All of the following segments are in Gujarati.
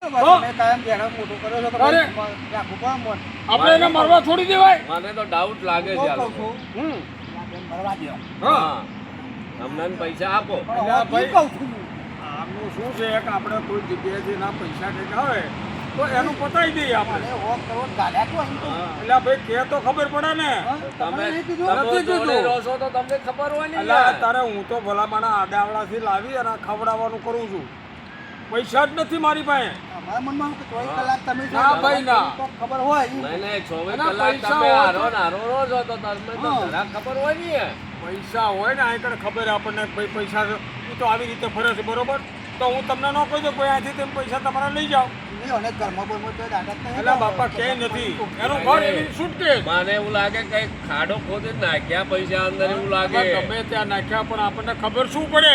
આપણે એને મરવા છોડી દેવાય. મને તો ડાઉટ લાગે છે આ લોકો. હા અમને પૈસા આપો. આમનું શું છે કે આપણે કોઈ જગ્યાએથી ના પૈસા કંઈક આવે તો એનું પતાવી દઈએ આપણે. એટલે ભાઈ કે તો ખબર પડે ને. તમે નથી જોડે કીધું. રહો છો તો તમને ખબર હોય ને એટલે તારે હું તો ભલા માણા આડાવડાથી લાવી અને ખવડાવવાનું કરું છું. પૈસા જ નથી મારી પાસે. ના ભાઈ ના. ખબર હોય નહીં 24 એના કલાક પૈસા તમે હોય હારો તો- ને હારો રહો છો તો તમને તો જરાક ખબર હોય ને. પૈસા હોય ને આ કણ ખબર આપણને કે ભાઈ પૈસા છે. એ તો આવી રીતે ફરે છે બરોબર. તો હું તમને ન કહી દઉં કોઈ અહીંથી તમે પૈસા તમારા લઈ જાઓ. એટલે બાપા ક્યાંય નથી એનું ઘર એની છૂટકે. મને એવું લાગે કઈ ખાડો ખોદી નાખ્યા પૈસા અંદર એવું લાગે. ગમે ત્યાં નાખ્યા પણ આપણને ખબર શું પડે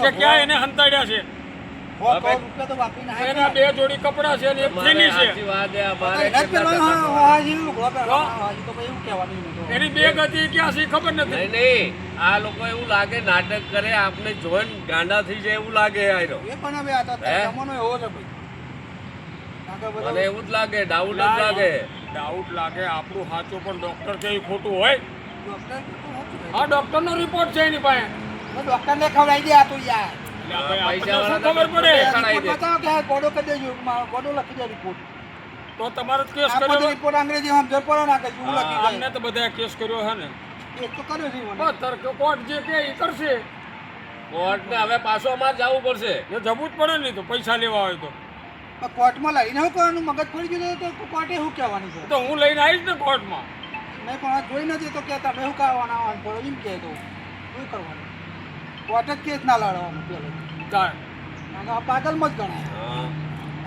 કે ક્યાં એને હંતાડ્યા છે. એના 2 જોડી કપડા છે અને એક મારે થેલી છે. સાચી વાત છે. અમારે એની 2 ગતિ ક્યાં છે ખબર નથી. નહીં આ લોકો એવું લાગે નાટક કરે આપને જોઈને ગાંડા થઈ જાય એવું લાગે આયરો. મને એવું જ લાગે ડાઉટ જ લાગે. ડાઉટ લાગે આપણું સાચું પણ ડોક્ટર કે ખોટું હોય. હા ડોક્ટર નો રિપોર્ટ છે એની પાસે. ડોક્ટર ને ખવડાવી દે આ તો યાર એટલે ભાઈ પૈસા આપણને શું ખબર પડે. કઢાઈ દે. બતાવો કે ગોડો કરી દેજો ગોડો લખી દે રિપોર્ટ તો તમારો જ કેસ આ બધો કર્યો. રિપોર્ટ અંગ્રેજી સમજણ પડે ના કે શું લખી હા, અમને જાય તો બધા કેસ કર્યો છે ને. એક તો કર્યો છે મને. બસ તરકે કોર્ટ જે કે એ કરશે. કોર્ટને હવે પાછું અમારે જવું પડશે. એ જવું જ પડે ને તો પૈસા લેવા હોય તો. પણ કોર્ટમાં લઈને શું કરવાનું મગજ ફરી ગયું તો કોર્ટે શું કહેવાનું છે તો હું લઈને આવીશ ને કોર્ટમાં. નહીં પણ આ જોઈ નથી તો કે તમે શું કરવાના પડો એમ કહે તો શું કરવાનું કોર્ટ જ કેસ ના લડવાનું પેલો તાર. આ પાગલમાં જ ગણાય હા.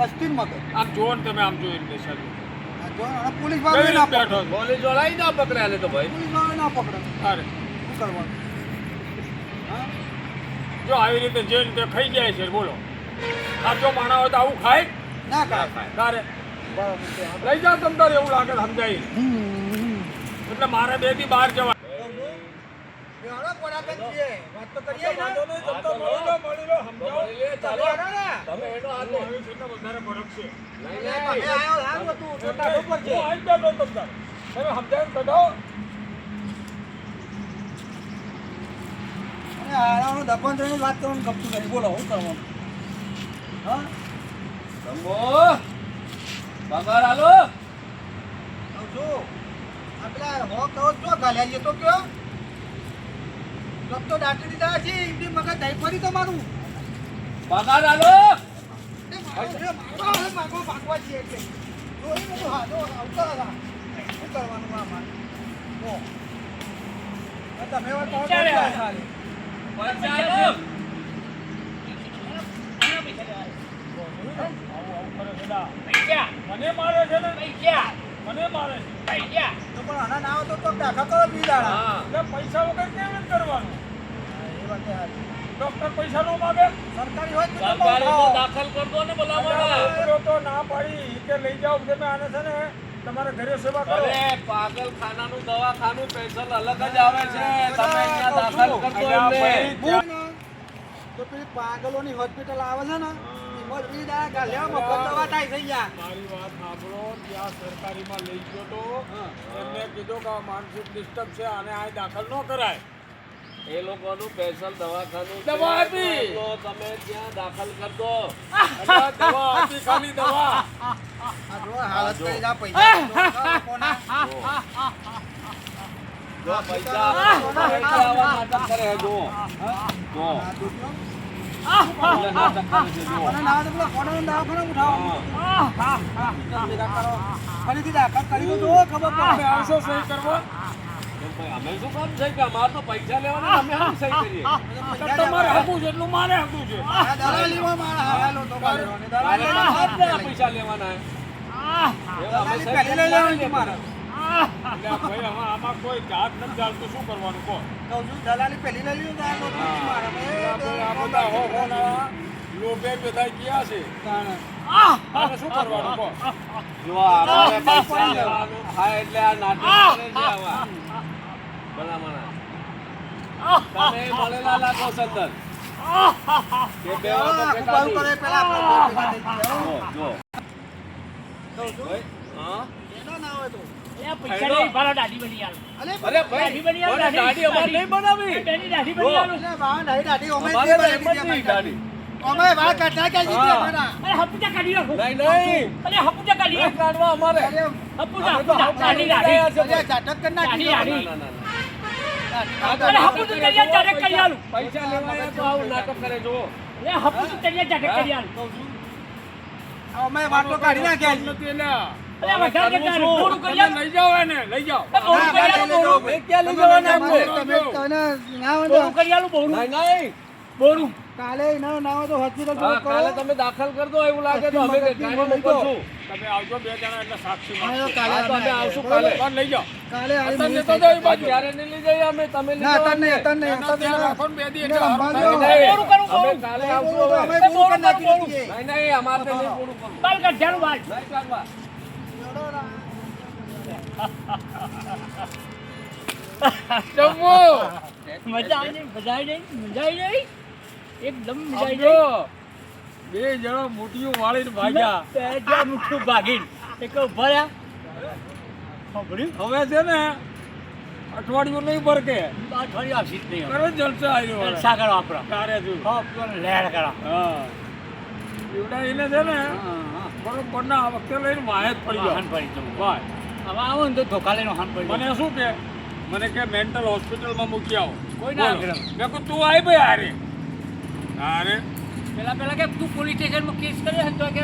અસ્થિર મગજ આમ જુઓ ને તમે આમ જોઈને બેસા છો. આ જો અને પોલીસ કેવી વાળા રીતે ના બેઠો પકડે છો? પોલીસ વાળા ય ના પકડ્યા ને તો ભાઈ. પોલીસ વાળા ના પકડે તારે શું કરવાનું હા જો આવી રીતે જે રીતે ખાઈ જાય છે બોલો. સાચો માણા હોય તો આવું ખાય. ના ના કાંઈ ખાય. તારે બરાબર છે લઈ જાઓ તમ તારે એવું લાગે તો સમજાય. એટલે મારે 2 દી બહાર જવા. વાત તો કરીએ ને મળી લો, સમજાવો. ચાલો. તમે એનો હાથ લો. આવી છે એટલે વધારે ફરક છે. નહીં, તમે નહીં. આયો સારું હતું છોટા ઉપર છે હું આવી જ બેઠો તમ તારે. તમે સમજાવીને કઢાવો. અને હારાનો દબણ થઈને વાત કરવાનું ગમતું નથી બોલો શું કરવાનું હા શંભો, પગાર આલો. આવ જો આ પેલા હો કહો છો ગાલ્યા છે તો કયો તો દાટી દીધા છે એમની મગજ દહીં ફરી તમારું પગાર આલો. ભાગવા છીએ એટલે જોઈ બધું હા જો આવતા હતા શું કરવાનું આમાં જો તમે વાત કરો પૈસા આલો. મને મારે છે ને મને મારે છે. તો પણ આના ના આવે તો દાખા કરો બી દાડા હા. એટલે પૈસા વગર કેવી રીતે કરવાનું? એ વાત સાચી. ડોક્ટર પૈસા નો માગે. સરકારી હોય તો સરકારીમાં દાખલ કર દો ને ભલામણ. ડોક્ટરો તો ના પાડી કે લઈ જાઓ તમે આને છે ને તમારા ઘરે સેવા કરો. અરે પાગલખાનાનું દવાખાનું સ્પેશિયલ અલગ જ આવે છે. તમે અહીંયા દાખલ કર દો અલ્યા એમને. ભાઈ, તો પેલી પાગલોની હોસ્પિટલ આવે છે ને એમાં બી દાડા ગાલ્યા મફત દવા થાય છે યાર મારી વાત સાંભળો. ત્યાં સરકારીમાં લઈ ગયો તો એમને કીધું કે આ માનસિક ડિસ્ટર્બ છે આને આ દાખલ ન કરાય. એ લોકોનું સ્પેશિયલ દવાખાનું છે. દવા હતી. તો તમે ત્યાં દાખલ કર દો. અલ્યા દવા હતી ખાલી દવા. આ જો હાલત કરી જા પૈસા લોકોના જો પૈસા આવા નાટક કરે છે, જુઓ. જુઓ. આ દુનિયા એટલે નાટક કરે છે, જુઓ. કોને ના આવે તો પેલા કોને દવાખાને ઉઠાવો ભેગા કરો ફરીથી દાખલ કરી દો ખબર તમે પડે આવશો સહી કરવા? કેમ ભાઈ, અમે શું કામ છે કે અમારે તો પૈસા લેવાના, અમે શું સહી કરીએ? તો તમારે હકું છે એટલું મારે હકું છે. આ દલાલીમાં મારા હાલો તો કર્યો અને મારે દલાલી તો હાથ આપણે આ દે પૈસા લેવાના હે. એવું અમે સહી પહેલી લઈ લેવાની મારે એટલે ભાઈ હવે આમાં કોઈ જાત નથી ચાલતું શું કરવાનું કહો? કહું છું દલાલી પહેલી લઈ લીધું આ તો મારે આપણે આ બધા હો હોના લોભે બધા ગયા છે. આને શું કરવાનું કહો? જો અમારે પૈસા લેવાનું થાય એટલે આ નાટક કરે છે આવા. ભલામણા. તમે મળેલા લાગો સંદર. બે બે વાગે આખું ભેગા બારું કરે થઈ. પેલા આપણે બે ભેગા થઈ ગયા. જો કહું છું. હા એનો ના હોય તો. પૈસા નહીં ભાડો દાઢી બની આલો. અલે અરે દાઢી બની આલો, ભાઈ દાઢી અમારે નહીં બનાવી બેની દાઢી બની આલો. અલે બા, દાઢી અમે અમારે જે તો એમ જ બનાવી નહીં દીધી દાઢી અમે વાળ કાઢતા કે જીતી હા. અમારા. અરે હપુચા કાઢી નાખો. નહીં નહીં અરે હપુચા કાઢી નહીં નાખો. કાઢવા અમારે અરે, હપુચા અમે તો હપુચા હપુચા દાઢી લઈ દાઢી. ગયા છે અરે, ભાઈ. ઝાટક કરી નાખી દાઢી, દો. દાઢી. ના, ના, ના. અરે હપુચું તળિયા ઝાટક કરી આલું. પૈસા લેવાય તો આવું નાટક કરે જો અરે હપુચું તળિયા ઝાટક કરી આલું. અમે વાટલો કાઢી નાખ્યા છે. નથી એલા. અરે વધારે કરવું કરતા શું? થોડું કરી તમે આલું. લઈ જાઓ એને લઈ જાઓ એ બોરું ના, કરી ના, આલું, લઈ બોરું. જાઓ. એ ક્યાં લઈ જવાના તમે એમને? તને ના હોય બોરું તો કરી આલું, બોરું. નહીં નહીં બોરું. કાલે એના ના હોય તો હોસ્પિટલ હા, કાલે તમે દાખલ કર દો એવું લાગે તો અમે મગજની ગાડી લઈ જાઓ. મોકલશું. તમે આવજો 2 જણા એટલે સાક્ષી હા, માંગજો. કાલે હા, તો અમે અમે આવશું બરોબર? કાલે. પણ લઈ જાઓ. કાલે આવી અત્યારે મિનિટ તો થઈ. જઈ બાજુ. ત્યારે નહીં લઈ જઈએ અમે તમે લઈ ના, જાઓ અત્યારે નહીં, અમને. અત્યારે નહીં, એનો ધ્યાન રાખો ને 2 દી એટલે ના, આપણે બાજુ. નહીં, બોરું કરું, અમે બોરું. કાલે અમે આવશું બોલું તો હવે. અમે બોલું કરી બોલું, નાખી બોલું. દઈએ. નહીં નહીં અમારે તો નહીં પૂરું કરવું. બાલ કાઢવાનું બાલ. નહીં કાઢવા. જમવું. મજા આવી નહીં, મજા આવી નહીં, મજા આવી નહીં. એકદમ મજા આવી સમજો. નહીં. 2 જણા મોટીઓ વાળીને ભાગ્યા. બે જ્યાં મુઠ્ઠું ભાગીને એક ઉભા રહ્યા. સાંભળ્યું? હવે છે ને અઠવાડિયું નહીં ભરકે અઠવાડિયું આવશે જ નહીં હવે. કરે જલસા આવ્યો હવે. જલસા કરો આપણો. તારે શું? હો, પેલો લહેર કરો. હા એવડા એને છે ને હા, હા. બરોબર ના આ વખતે લઈને વાહે જ પડી વાહન જાવ પડી જવું. ભાઈ હવે આવો ને તો ધોકા લઈને વાહન પડી જવું. મને શું કે મને કે મેન્ટલ હોસ્પિટલમાં મૂકી આવો કોઈ ના બોલો. આગળ. મેં કહ્યું તું આવી ભાઈ હારે હારે પેલા કે તું પોલીસ સ્ટેશનમાં કેસ કર્યો તો કે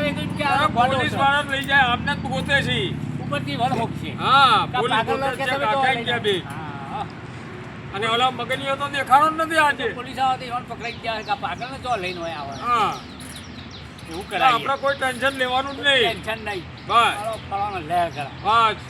અરે પોલીસ વાળા લઈ જાય આમને જ ગોતે છે ઉપરથી વળ હોકશે. હા કા પોલીસ પાગલ ગોતે કે છે તમે તો કાકા લઈ ગયા જાઓ. બે હા, અને ઓલા મગનીઓ તો દેખાડો જ નથી આજે પોલીસ આવે તો ઈવન પકડાઈ ગયા હોય કે આ પાગલને તો લઈને હોય આવે. હા એવું તો કરાય. આપણે કોઈ ટેન્શન લેવાનું જ નહીં ટેન્શન નહીં. બસ ફળવાનો લહેર કરા. બસ